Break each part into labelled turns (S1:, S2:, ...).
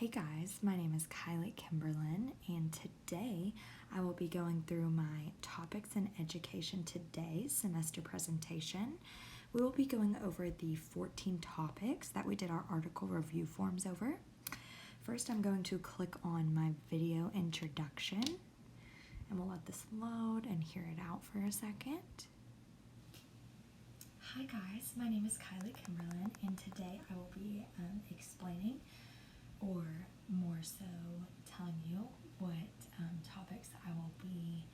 S1: Hey guys, my name is Kylie Kimberlin, and today I will be going through my Topics in Education Today semester presentation. We will be going over the 14 topics that we did our article review forms over. First, I'm going to click on my video introduction, and we'll let this load and hear it out for a second. Hi guys, my name is Kylie Kimberlin, and today I will be explaining, or more so telling you what topics I will be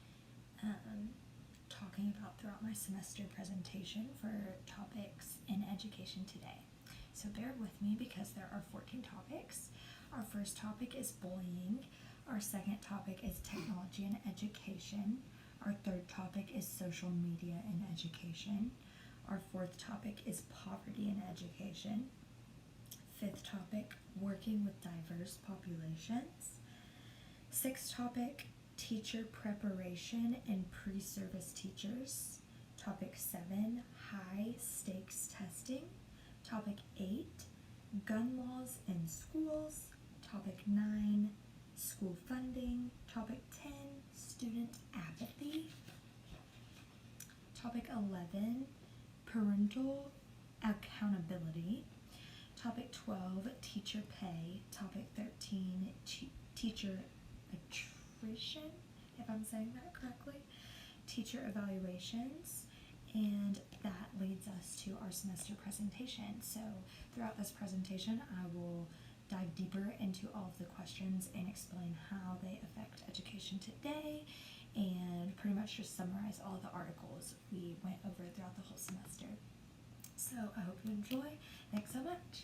S1: talking about throughout my semester presentation for Topics in Education Today. So bear with me because there are 14 topics. Our first topic is bullying. Our second topic is technology in education. Our third topic is social media in education. Our fourth topic is poverty in education. Fifth topic, working with diverse populations. Sixth topic, teacher preparation and pre-service teachers. Topic 7, high stakes testing. Topic 8, gun laws in schools. Topic 9, school funding. Topic 10, student apathy. Topic 11, parental accountability. Topic 12, teacher pay. Topic 13, teacher attrition, if I'm saying that correctly. Teacher evaluations. And that leads us to our semester presentation. So throughout this presentation, I will dive deeper into all of the questions and explain how they affect education today, and pretty much just summarize all the articles we went over throughout the whole semester. So I hope you enjoy. Thanks so much.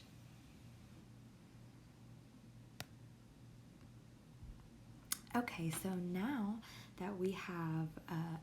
S1: Okay, so now that we have,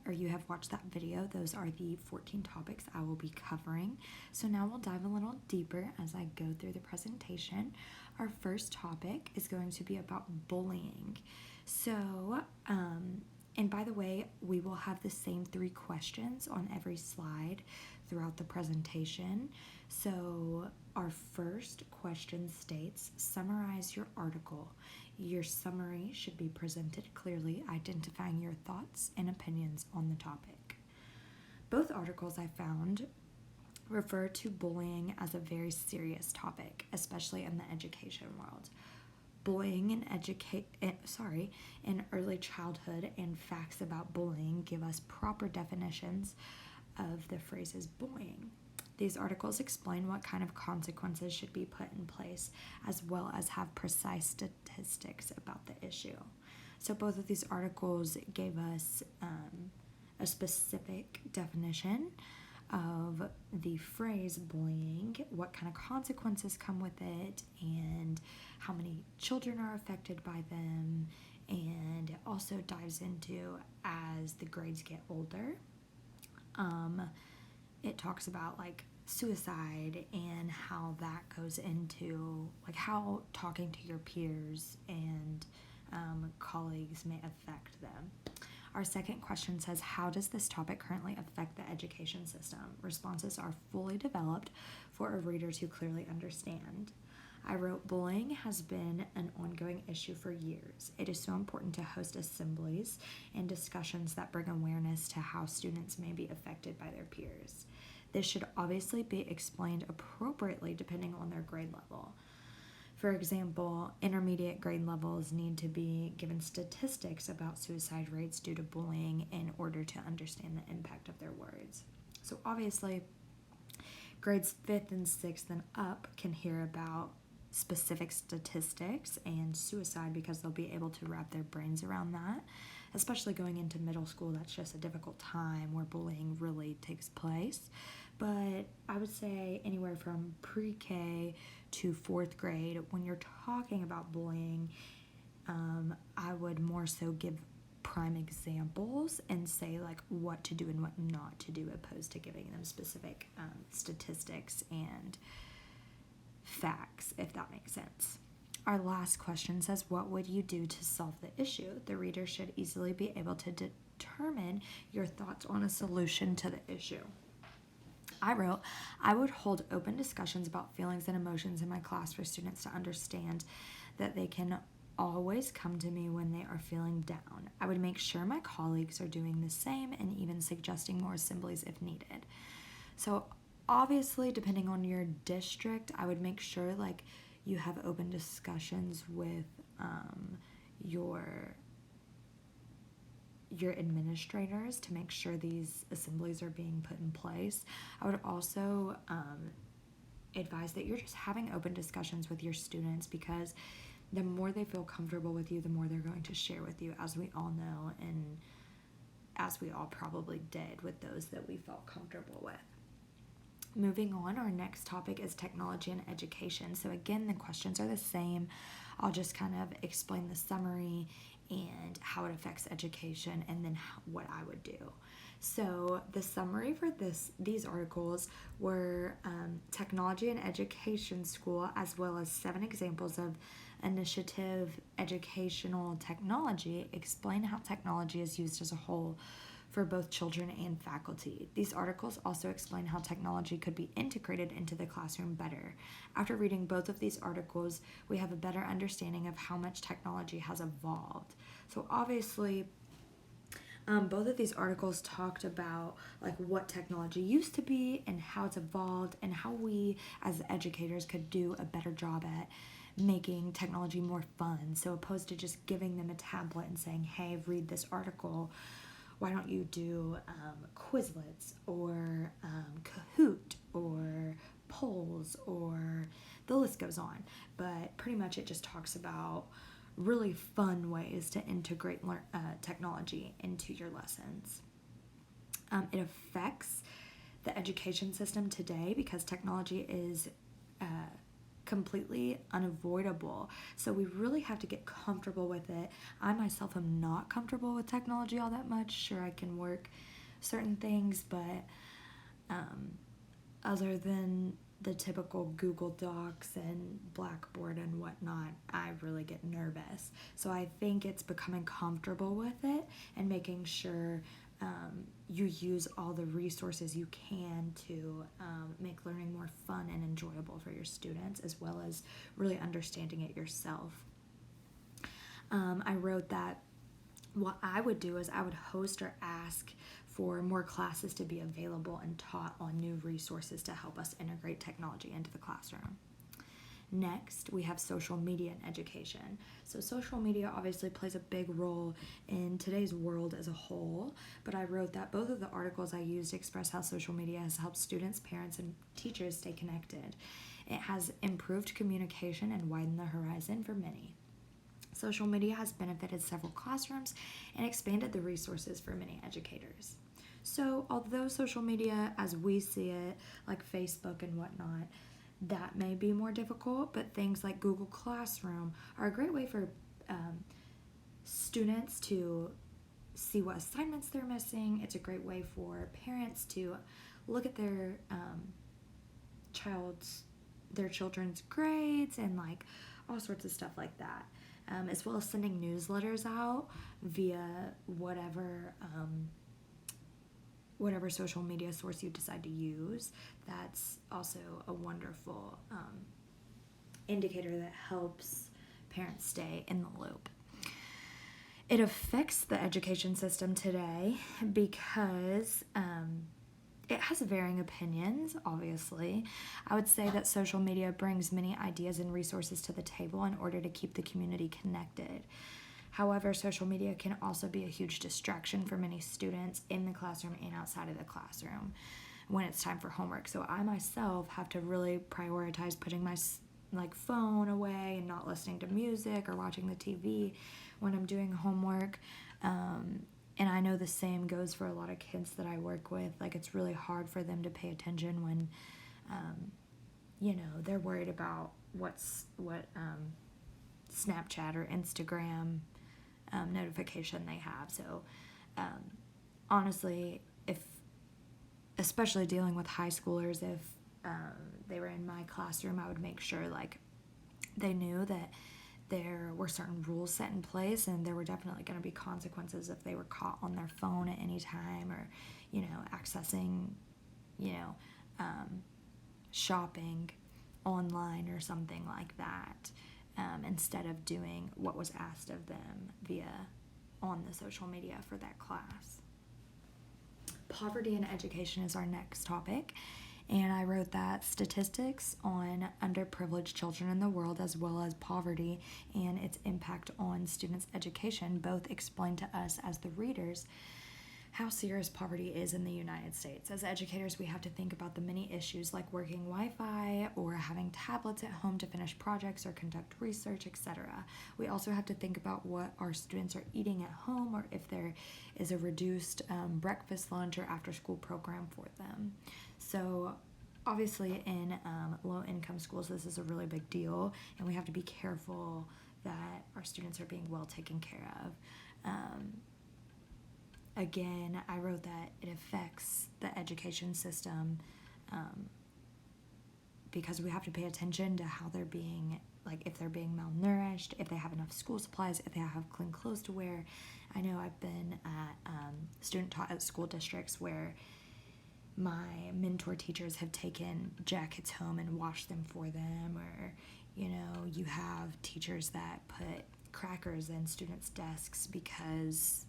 S1: or you have watched that video, those are the 14 topics I will be covering. So now we'll dive a little deeper as I go through the presentation. Our first topic is going to be about bullying. So, and by the way, we will have the same 3 questions on every slide throughout the presentation. So our first question states, summarize your article. Your summary should be presented clearly, identifying your thoughts and opinions on the topic. Both articles I found refer to bullying as a very serious topic, especially in the education world. Bullying in early childhood and facts about bullying give us proper definitions of the phrases bullying. These articles explain what kind of consequences should be put in place, as well as have precise statistics about the issue. So both of these articles gave us a specific definition of the phrase bullying, what kind of consequences come with it, and how many children are affected by them, and it also dives into, as the grades get older, it talks about like suicide and how that goes into like how talking to your peers and colleagues may affect them. Our second question says, how does this topic currently affect the education system? Responses are fully developed for a reader to clearly understand. I wrote, bullying has been an ongoing issue for years. It is so important to host assemblies and discussions that bring awareness to how students may be affected by their peers. This should obviously be explained appropriately depending on their grade level. For example, intermediate grade levels need to be given statistics about suicide rates due to bullying in order to understand the impact of their words. So obviously, grades 5th and 6th and up can hear about specific statistics and suicide because they'll be able to wrap their brains around that, especially going into middle school. That's just a difficult time where bullying really takes place. But I would say anywhere from pre-K to 4th grade, when you're talking about bullying, I would more so give prime examples and say like what to do and what not to do, opposed to giving them specific statistics and facts, if that makes sense. Our last question says, what would you do to solve the issue? The reader should easily be able to determine your thoughts on a solution to the issue. I wrote, I would hold open discussions about feelings and emotions in my class for students to understand that they can always come to me when they are feeling down. I would make sure my colleagues are doing the same and even suggesting more assemblies if needed. So obviously, depending on your district, I would make sure like you have open discussions with your administrators to make sure these assemblies are being put in place. I would also advise that you're just having open discussions with your students, because the more they feel comfortable with you, the more they're going to share with you, as we all know, and as we all probably did with those that we felt comfortable with. Moving on, our next topic is technology and education. So again, the questions are the same. I'll just kind of explain the summary and how it affects education, and then what I would do. So the summary for these articles were Technology and Education School, as well as 7 examples of initiative educational technology, explain how technology is used as a whole for both children and faculty. These articles also explain how technology could be integrated into the classroom better. After reading both of these articles, we have a better understanding of how much technology has evolved. So obviously, both of these articles talked about like what technology used to be and how it's evolved, and how we as educators could do a better job at making technology more fun. So opposed to just giving them a tablet and saying, hey, read this article, why don't you do Quizlets or Kahoot or polls, or the list goes on. But pretty much it just talks about really fun ways to integrate technology into your lessons. It affects the education system today because technology is completely unavoidable. So we really have to get comfortable with it. I myself am not comfortable with technology all that much. Sure, I can work certain things, but other than the typical Google Docs and Blackboard and whatnot, I really get nervous. So I think it's becoming comfortable with it and making sure you use all the resources you can to make learning more fun and enjoyable for your students, as well as really understanding it yourself. I wrote that what I would do is I would host or ask for more classes to be available and taught on new resources to help us integrate technology into the classroom. Next, we have social media and education. So social media obviously plays a big role in today's world as a whole, but I wrote that both of the articles I used express how social media has helped students, parents, and teachers stay connected. It has improved communication and widened the horizon for many. Social media has benefited several classrooms and expanded the resources for many educators. So although social media, as we see it, like Facebook and whatnot, that may be more difficult, but things like Google Classroom are a great way for students to see what assignments they're missing. It's a great way for parents to look at their children's grades and like all sorts of stuff like that, as well as sending newsletters out via whatever social media source you decide to use. That's also a wonderful indicator that helps parents stay in the loop. It affects the education system today because it has varying opinions, obviously. I would say that social media brings many ideas and resources to the table in order to keep the community connected. However, social media can also be a huge distraction for many students in the classroom and outside of the classroom when it's time for homework. So I myself have to really prioritize putting my phone away and not listening to music or watching the TV when I'm doing homework. And I know the same goes for a lot of kids that I work with. Like, it's really hard for them to pay attention when, they're worried about what Snapchat or Instagram notification they have. So honestly, especially dealing with high schoolers, if they were in my classroom, I would make sure they knew that there were certain rules set in place, and there were definitely going to be consequences if they were caught on their phone at any time, or accessing shopping online or something like that. instead of doing what was asked of them on the social media for that class. Poverty in education is our next topic. And I wrote that statistics on underprivileged children in the world, as well as poverty and its impact on students' education, both explain to us as the readers how serious poverty is in the United States. As educators, we have to think about the many issues like working Wi-Fi or having tablets at home to finish projects or conduct research, etc. We also have to think about what our students are eating at home, or if there is a reduced breakfast, lunch, or after-school program for them. So obviously in low-income schools, this is a really big deal, and we have to be careful that our students are being well taken care of. Again, I wrote that it affects the education system because we have to pay attention to how they're being, like if they're being malnourished, if they have enough school supplies, if they have clean clothes to wear. I know I've been at student taught at school districts where my mentor teachers have taken jackets home and washed them for them, or you have teachers that put crackers in students' desks because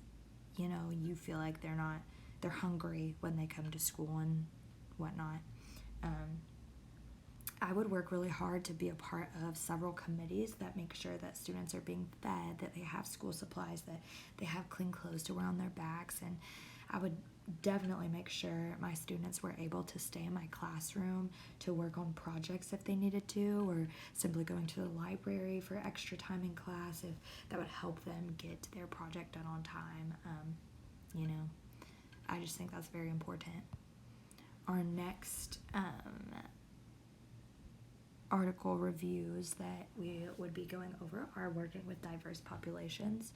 S1: you feel like they're hungry when they come to school and whatnot. I would work really hard to be a part of several committees that make sure that students are being fed, that they have school supplies, that they have clean clothes to wear on their backs, and I would definitely make sure my students were able to stay in my classroom to work on projects if they needed to, or simply going to the library for extra time in class if that would help them get their project done on time. I just think that's very important. Our next article reviews that we would be going over are working with diverse populations.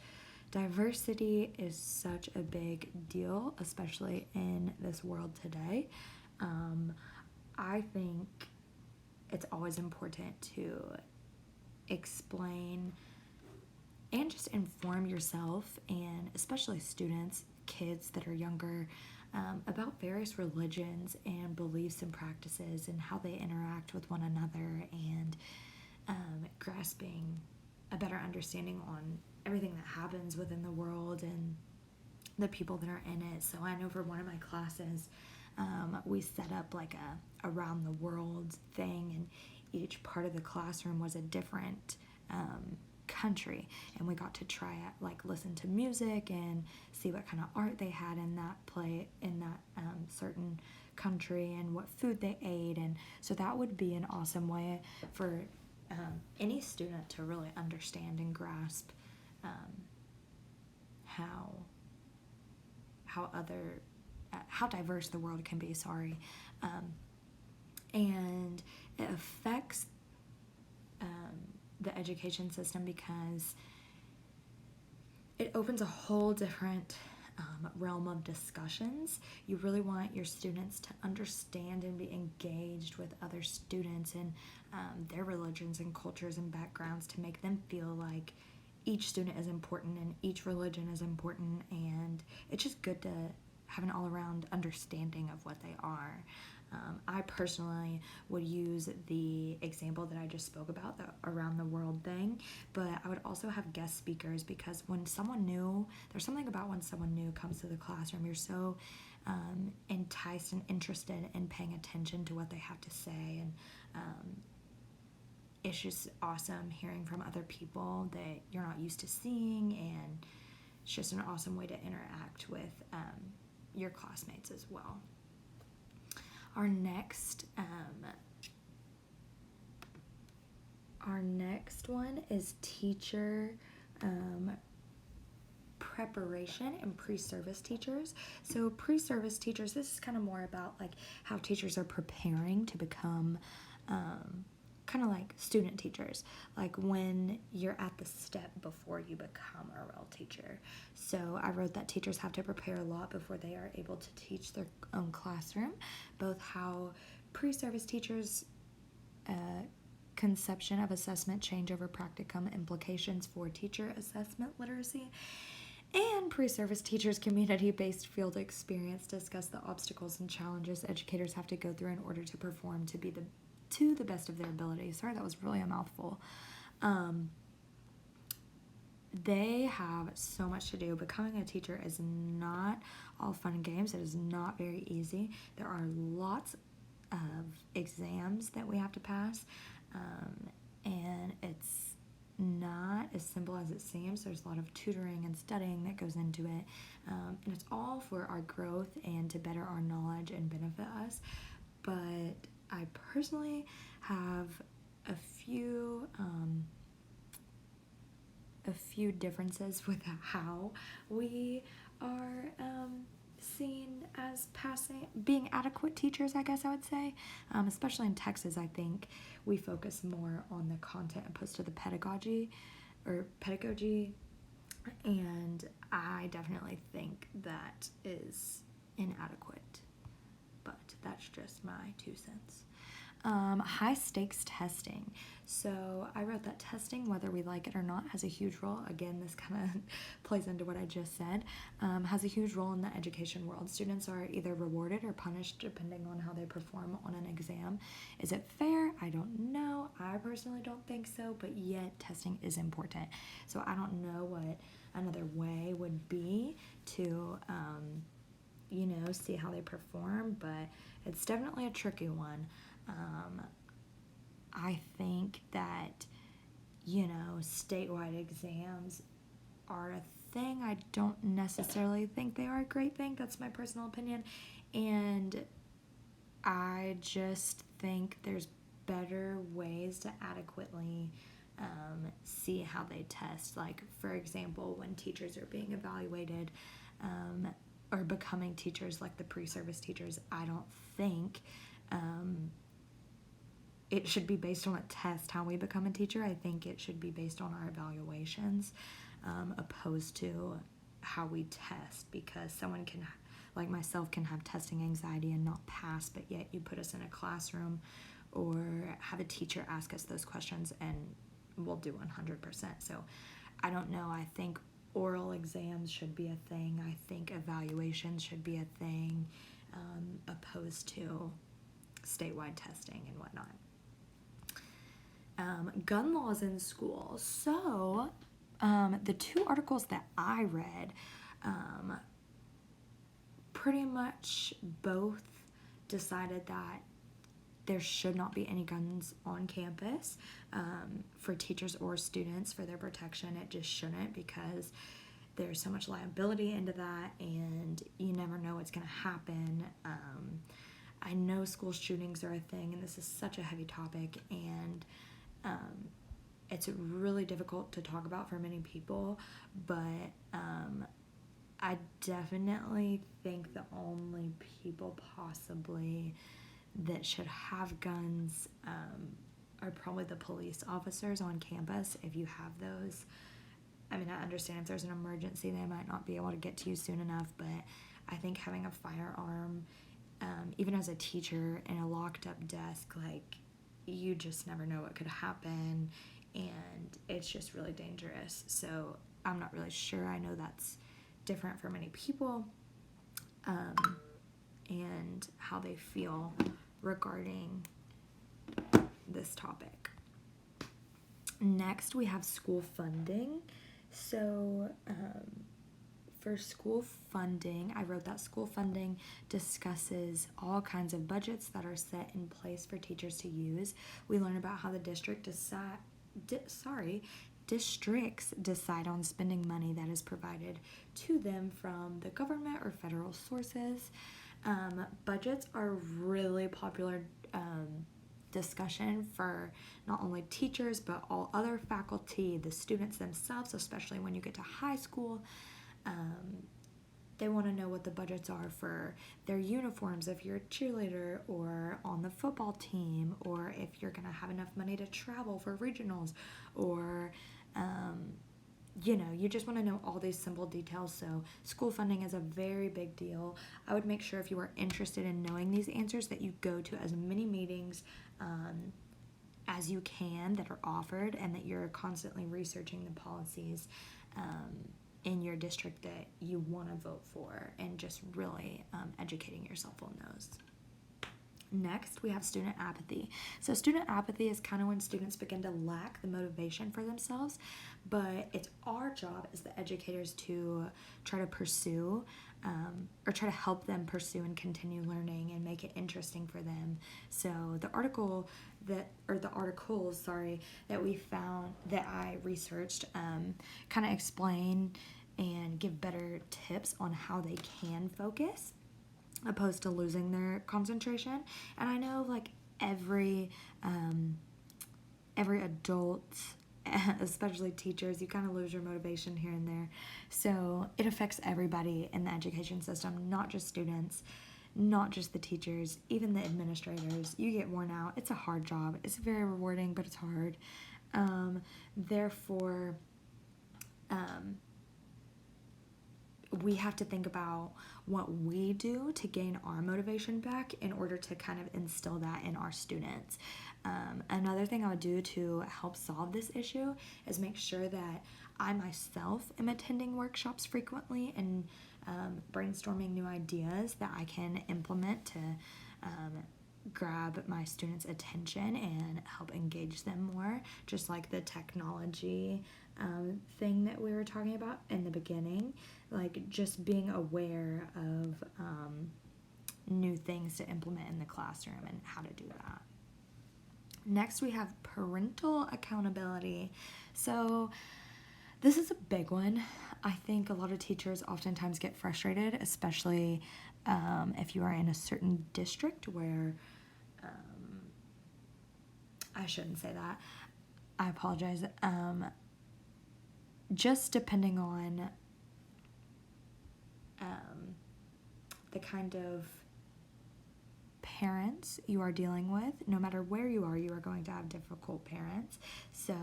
S1: Diversity is such a big deal, especially in this world today. I think it's always important to explain and just inform yourself, and especially students, kids that are younger, about various religions and beliefs and practices and how they interact with one another, and grasping a better understanding on everything that happens within the world and the people that are in it. So I know for one of my classes, we set up like a around the world thing, and each part of the classroom was a different country, and we got to try it, like listen to music and see what kind of art they had in that certain country, and what food they ate. And so that would be an awesome way for any student to really understand and grasp how diverse the world can be. And it affects the education system because it opens a whole different realm of discussions. You really want your students to understand and be engaged with other students and their religions and cultures and backgrounds, to make them feel like each student is important and each religion is important, and it's just good to have an all-around understanding of what they are. I personally would use the example that I just spoke about, the around the world thing, but I would also have guest speakers, because when someone new, there's something about when someone new comes to the classroom, you're so enticed and interested in paying attention to what they have to say, and it's just awesome hearing from other people that you're not used to seeing, and it's just an awesome way to interact with your classmates as well. Our next one is teacher preparation and pre-service teachers. So pre-service teachers, this is kind of more about like how teachers are preparing to become kind of like student teachers, like when you're at the step before you become a real teacher. So I wrote that teachers have to prepare a lot before they are able to teach their own classroom, both how pre-service teachers conception of assessment change over practicum implications for teacher assessment literacy, and pre-service teachers' community-based field experience discuss the obstacles and challenges educators have to go through in order to perform to the best of their ability. Sorry, that was really a mouthful. They have so much to do. Becoming a teacher is not all fun and games. It is not very easy. There are lots of exams that we have to pass, and it's not as simple as it seems. There's a lot of tutoring and studying that goes into it, and it's all for our growth and to better our knowledge and benefit us. But I personally have a few differences with how we are seen as being adequate teachers, I guess I would say. Especially in Texas, I think we focus more on the content opposed to the pedagogy, and I definitely think that is inadequate, but that's just my 2 cents. High stakes testing. So I wrote that testing, whether we like it or not, has a huge role. Again, this kind of plays into what I just said. Has a huge role in the education world. Students are either rewarded or punished depending on how they perform on an exam. Is it fair? I don't know. I personally don't think so, but yet testing is important. So I don't know what another way would be to, see how they perform, but it's definitely a tricky one. I think that, statewide exams are a thing. I don't necessarily think they are a great thing. That's my personal opinion. And I just think there's better ways to adequately see how they test. Like, for example, when teachers are being evaluated or becoming teachers, like the pre-service teachers, I don't think it should be based on a test how we become a teacher. I think it should be based on our evaluations, opposed to how we test, because someone can, like myself, can have testing anxiety and not pass, but yet you put us in a classroom or have a teacher ask us those questions and we'll do 100%. So I don't know. I think oral exams should be a thing. I think evaluations should be a thing, opposed to statewide testing and whatnot. Gun laws in schools. So the 2 articles that I read pretty much both decided that there should not be any guns on campus for teachers or students for their protection. It just shouldn't, because there's so much liability into that and you never know what's going to happen. I know school shootings are a thing, and this is such a heavy topic, and it's really difficult to talk about for many people, but I definitely think the only people possibly that should have guns are probably the police officers on campus, if you have those. I mean, I understand if there's an emergency, they might not be able to get to you soon enough, but I think having a firearm, even as a teacher in a locked up desk, like, you just never know what could happen, and it's just really dangerous. So I'm not really sure. I know that's different for many people, and how they feel regarding this topic. Next, we have school funding. So for school funding, I wrote that school funding discusses all kinds of budgets that are set in place for teachers to use. We learn about how the districts decide on spending money that is provided to them from the government or federal sources. Budgets are really popular discussion for not only teachers but all other faculty, the students themselves, especially when you get to high school. They want to know what the budgets are for their uniforms if you're a cheerleader or on the football team, or if you're going to have enough money to travel for regionals, or you just want to know all these simple details. So school funding is a very big deal. I would make sure, if you are interested in knowing these answers, that you go to as many meetings as you can that are offered, and that you're constantly researching the policies in your district that you want to vote for, and just really educating yourself on those. Next, we have student apathy. So student apathy is kind of when students begin to lack the motivation for themselves, but it's our job as the educators to try to pursue or try to help them pursue and continue learning and make it interesting for them. So the articles, that we found, that I researched, kind of explain and give better tips on how they can focus opposed to losing their concentration. And I know like every adult, especially teachers, you kind of lose your motivation here and there. So it affects everybody in the education system, not just students, not just the teachers, even the administrators. You get worn out. It's a hard job. It's very rewarding, but it's hard. Therefore, we have to think about what we do to gain our motivation back in order to kind of instill that in our students. Another thing I would do to help solve this issue is make sure that I myself am attending workshops frequently and brainstorming new ideas that I can implement to grab my students' attention and help engage them more, just like the technology thing that we were talking about in the beginning, like just being aware of new things to implement in the classroom and how to do that. Next, we have parental accountability. So this is a big one. I think a lot of teachers oftentimes get frustrated, especially if you are in a certain district where, I shouldn't say that. I apologize. Just depending on the kind of parents you are dealing with, no matter where you are going to have difficult parents. So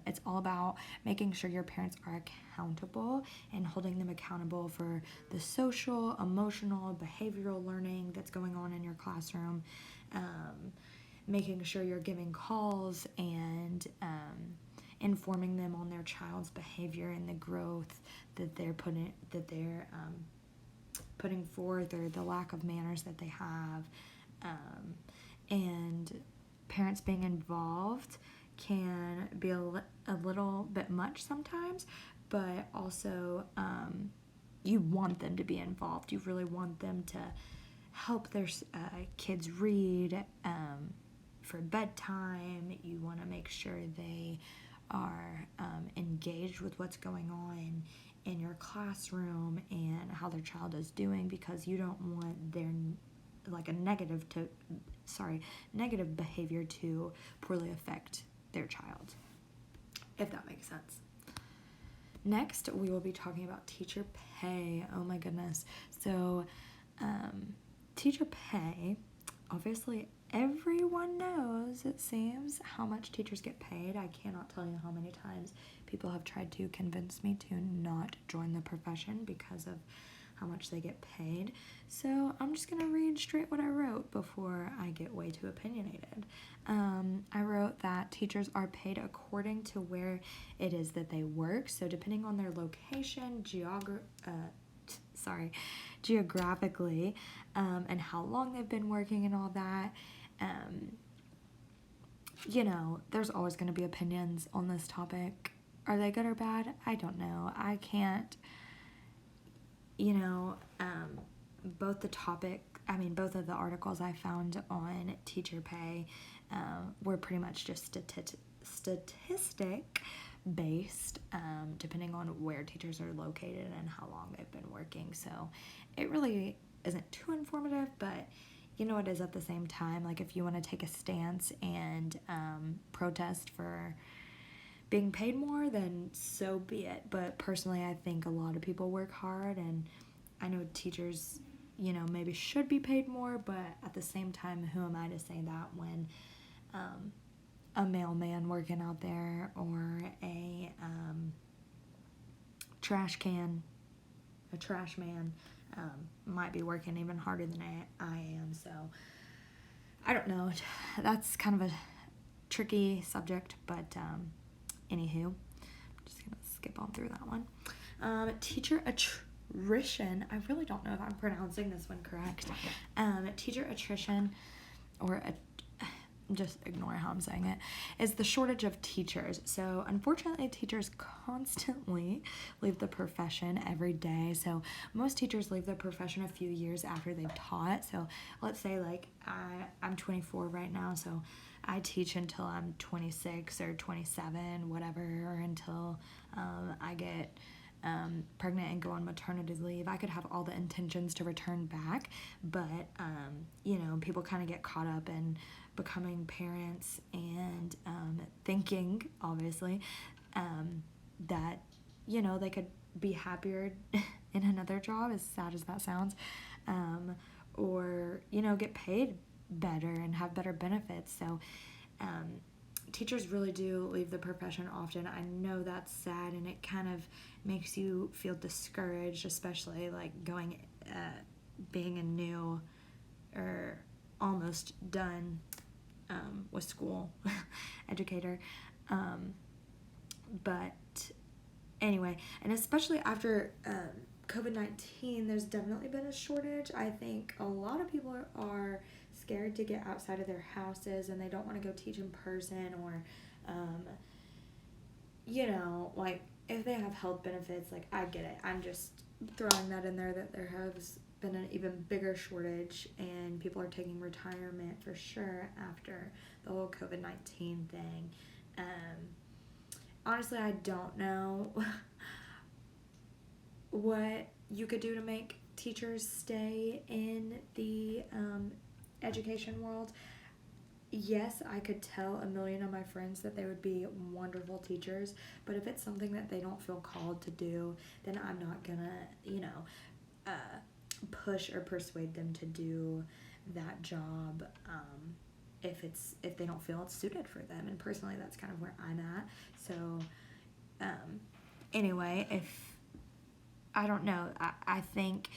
S1: it's all about making sure your parents are accountable and holding them accountable for the social, emotional, behavioral learning that's going on in your classroom. Making sure you're giving calls and informing them on their child's behavior and the growth that they're putting forth, or the lack of manners that they have. And parents being involved can be a little bit much sometimes, but also you want them to be involved. You really want them to help their kids read for bedtime. You want to make sure they are engaged with what's going on in your classroom and how their child is doing, because you don't want their negative behavior to poorly affect their child, if that makes sense. Next, we will be talking about teacher pay. Oh my goodness. So teacher pay, obviously everyone knows, it seems, how much teachers get paid. I cannot tell you how many times people have tried to convince me to not join the profession because of how much they get paid. So I'm just going to read straight what I wrote before I get way too opinionated. I wrote that teachers are paid according to where it is that they work. So depending on their location, geographically, and how long they've been working and all that. There's always going to be opinions on this topic. Are they good or bad? I don't know. I can't, both of the articles I found on teacher pay were pretty much just statistic based, depending on where teachers are located and how long they've been working. So it really isn't too informative, but it is at the same time. Like, if you want to take a stance and protest for being paid more, then so be it. But personally, I think a lot of people work hard, and I know teachers, maybe should be paid more, but at the same time, who am I to say that when a mailman working out there, or a trash man might be working even harder than I am. So I don't know. That's kind of a tricky subject, but anywho, I'm just gonna skip on through that one. Teacher attrition. I really don't know if I'm pronouncing this one correct. Teacher attrition. just ignore how I'm saying it, is the shortage of teachers. So unfortunately, teachers constantly leave the profession every day. So most teachers leave the profession a few years after they've taught. So let's say like I'm 24 right now, so I teach until I'm 26 or 27, whatever, or until I get pregnant and go on maternity leave. I could have all the intentions to return back, but people kind of get caught up in becoming parents and thinking, obviously, that they could be happier in another job, as sad as that sounds, or get paid better and have better benefits. So teachers really do leave the profession often. I know that's sad, and it kind of makes you feel discouraged, especially like being a new or almost done with school educator. But anyway, and especially after COVID-19, there's definitely been a shortage. I think a lot of people are scared to get outside of their houses, and they don't want to go teach in person, or like if they have health benefits, like I get it. I'm just throwing that in there, that there has been an even bigger shortage, and people are taking retirement for sure after the whole COVID-19 thing. Honestly, I don't know what you could do to make teachers stay in the education world. Yes, I could tell a million of my friends that they would be wonderful teachers, but if it's something that they don't feel called to do, then I'm not gonna, push or persuade them to do that job if they don't feel it's suited for them. And personally, that's kind of where I'm at. So anyway, I don't know, I think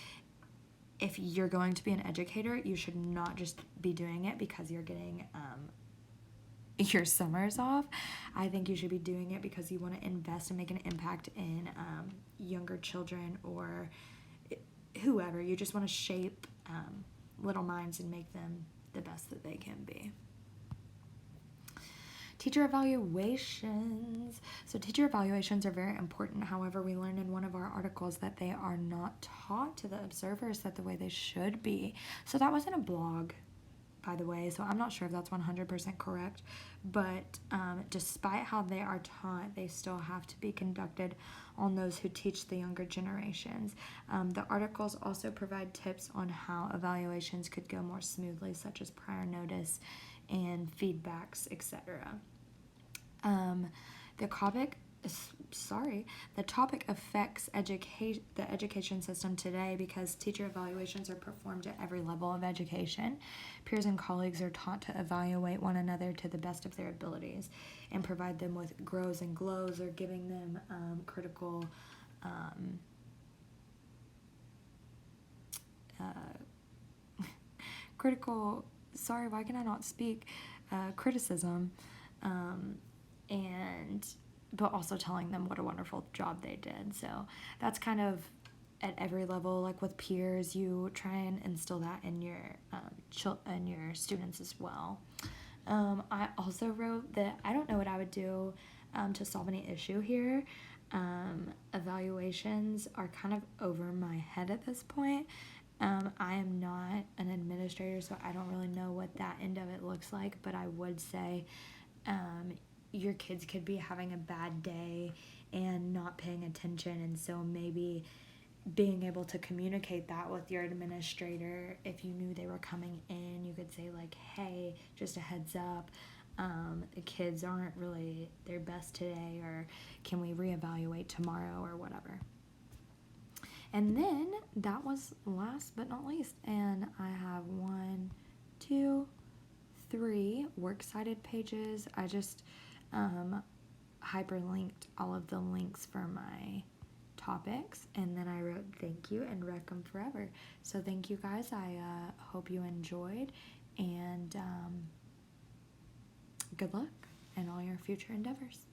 S1: if you're going to be an educator, you should not just be doing it because you're getting your summers off. I think you should be doing it because you want to invest and make an impact in younger children or whoever. You just want to shape little minds and make them the best that they can be. Teacher evaluations. So teacher evaluations are very important. However, we learned in one of our articles that they are not taught to the observers that the way they should be. So that was in a blog, by the way, so I'm not sure if that's 100% correct, but despite how they are taught, they still have to be conducted on those who teach the younger generations. The articles also provide tips on how evaluations could go more smoothly, such as prior notice and feedbacks, etc. The topic affects the education system today because teacher evaluations are performed at every level of education. Peers and colleagues are taught to evaluate one another to the best of their abilities and provide them with grows and glows, or giving them critical criticism, but also telling them what a wonderful job they did. So that's kind of at every level. Like with peers, you try and instill that in your students as well. I also wrote that I don't know what I would do to solve any issue here. Evaluations are kind of over my head at this point. I am not an administrator, so I don't really know what that end of it looks like, but I would say your kids could be having a bad day and not paying attention, and so maybe being able to communicate that with your administrator. If you knew they were coming in, you could say like, hey, just a heads up, the kids aren't really their best today, or can we reevaluate tomorrow, or whatever. And then that was last but not least, and I have 1, 2, 3 works cited pages. I just hyperlinked all of the links for my topics, and then I wrote thank you and rec 'em forever. So thank you guys. I hope you enjoyed, and good luck in all your future endeavors.